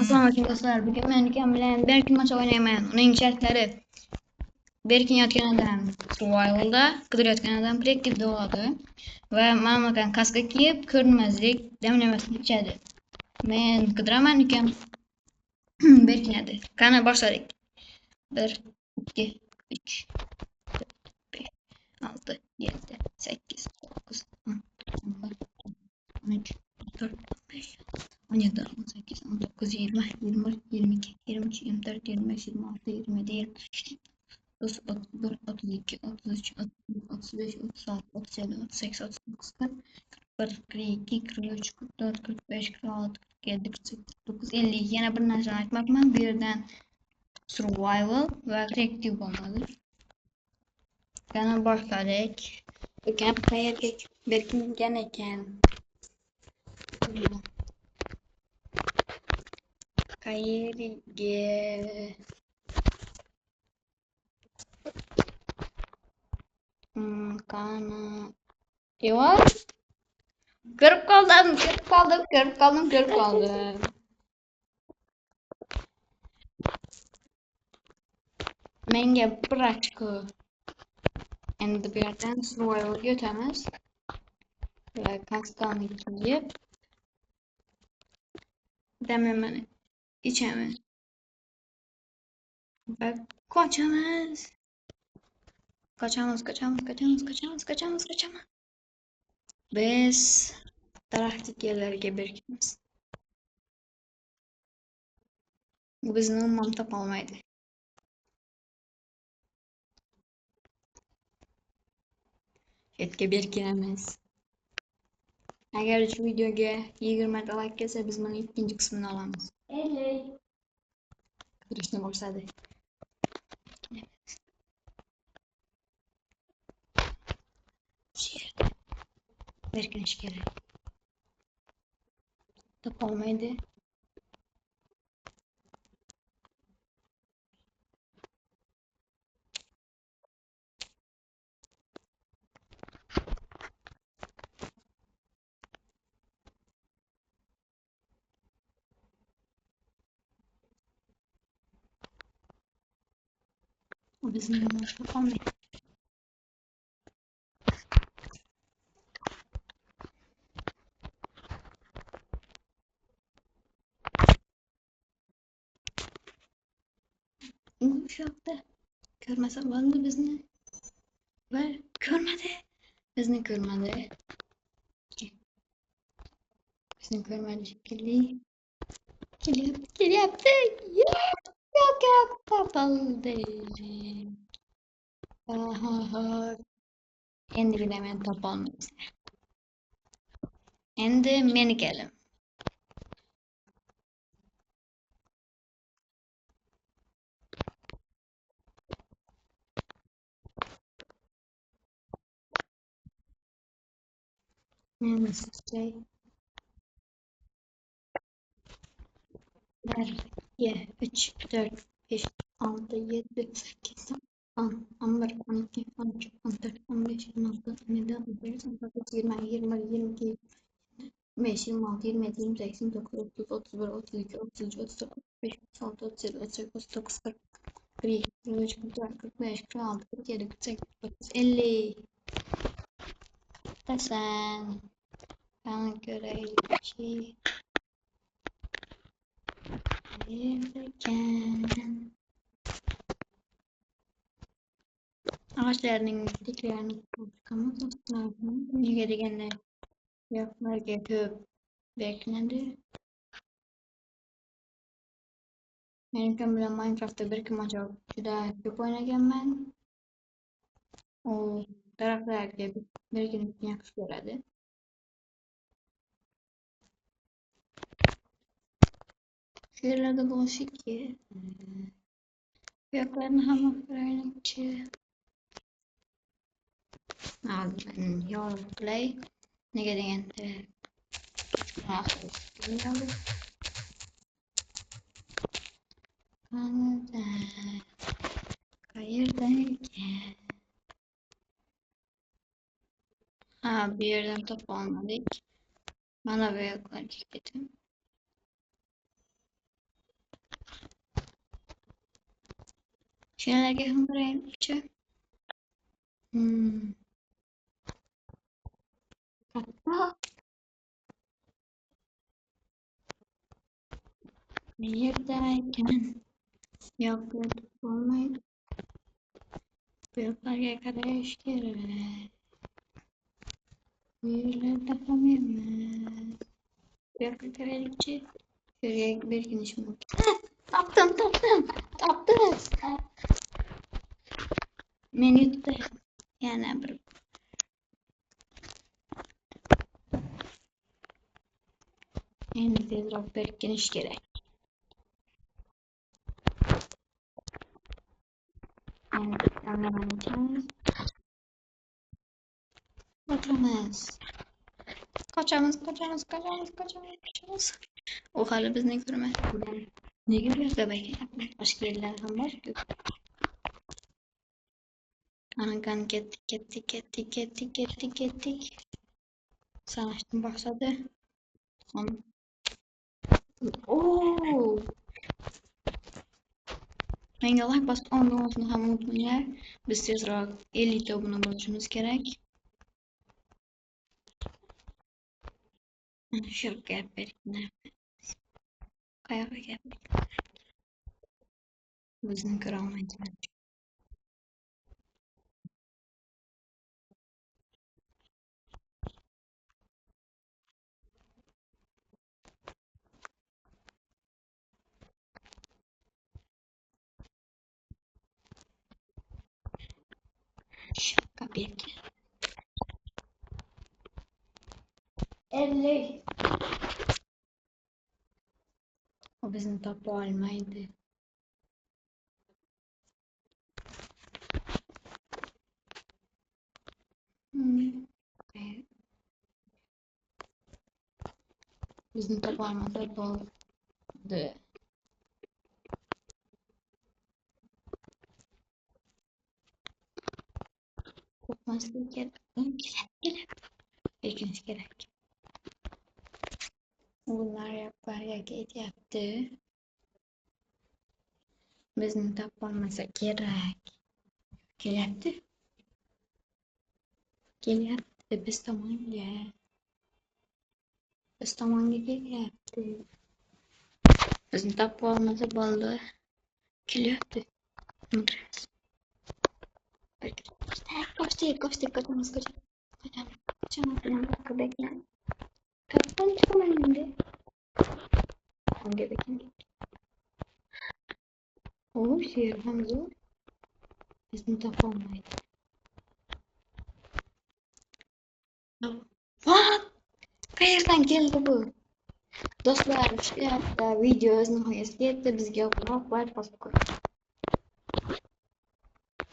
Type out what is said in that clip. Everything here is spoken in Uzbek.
Assalomu do'stlar. Bugun men ukam bilan Berkin maç o'ynayman. Uning shartlari Berkin yotgan odam survivalda, qidirayotgan odam kreativda bo'ladi va ma'murdan kaska kiyib, ko'rinmaslik damlamasini ichadi. Men qidiraman, ukam Berkin edi. Qani boshladik. 1 2 3 5 6 7 8 9 10 11 12 13 14 15 16 19 20 21 22 23 24 25 26 27 28 30 31 32 33 34 35 36 37 38 39 40 41 42 43 44 45 46 47 48 49 50. Yana bir narsa aytmoqman. Bu yerdan survival va reactive bo'ladi. Yana boshladik. Ukam qayerga berkingan ekan? Qayerga? Qani? Yo'q. Ko'rib qoldim. Menga bir ochko. Endi bu yerdan survivalga o'tamiz. Va kaskani kiyib damlamani ichamiz. Va qochamiz. Biz daraxt yerlariga berkimiz. Bu bizni umuman topolmaydi. Chetga berkinamiz. Agar şu videoga 20 ta like kelsa, biz buni ikkinchi qismini olamiz. Qidirishni boshladi. Berkinish kerak. Topolmaydi. O bizni topolmaydi. Şu yoqda ko'rmasa bo'ldi bizni. Va ko'rmadi. Bizni ko'rmadi. Bizni ko'rmadi shekilli. Kelyapti. Yo'q, topildi. Endigina men topolmaysiz. Endi meni kelim. Men sizga 1 2 3 4 5 6 7 8 10 11 12 13 14 15 16 17 18 19 20 21 22 25 26 27 28 29 30 31 32 33 34 35 36 37 38 39 40 41 43 44 45 46 47 48 49 50. Tasan. Ben göreyim. Yerken ağaçlarning diklerini çıkamaz lazım. Nega deganda yoqlarga ko'p berkinadi. Men ukam bilan Minecraftda berkinmachoq juda ko'p o'ynaganman. U daraxtlarga berkinishni yaxshi ko'radi. Shu yerlarda bo'lishi kerak. Bu yoqlarni hamma ko'raylikchi. Yorib qilay. Nega deganda qayerda ekan? Ha, bu yerdan topa olmadik. Mana bu yoqlarga ketdim. Şeylerge ham qaraylikchi. Katta. Qayerda ekan? Yo'q, bo'lmaydi. Bu yoqlarga qarash kerak. Bu yerlarda ham emas. Bu yoqqa qaraylikchi. Bu yerga berkinish mumkin. Topdim. Men yutdi. Yana bir. Endi tezroq berkinish kerak. Endi tanlamaymiz. Qochamiz. U hali bizni ko'rmadi. Nega bu yoqqa bayqayapmiz? Boshqa yerlar ham bor-ku. Anakan ketdik. Sanashdan boshladi. Oo! Menga like bosib olmasni ham unutmanglar. Biz tezroq 50 ta obuna bo'lishimiz kerak. Shu gap berkina. Qayoqqa gap? Bizni ko'ra olmaydilar. Şaka belki. 50. O bizni topa olmaydi. Bizni topa olmasa bo'ldi. Korkmaslik kerak. Berkinish kerak. Bunlar yoqlarga ketyapti. Bizni topa olmasa kerak. Kelyapti. Biz tomonga. Kelyapti. Bizni topa olmasa bo'ldi. Kelyapti. Koştuk. Çanaklarım bakı bekleyin. Kaptan çıkamayın şimdi. Hangi bekleyin? O şehir Hamza. Bizim tapamaydı. What? Qayerdan keldi bu? Do'stlar, shu yoqda video nihoyasiga yetdi. Bizga like bosib qo'ying.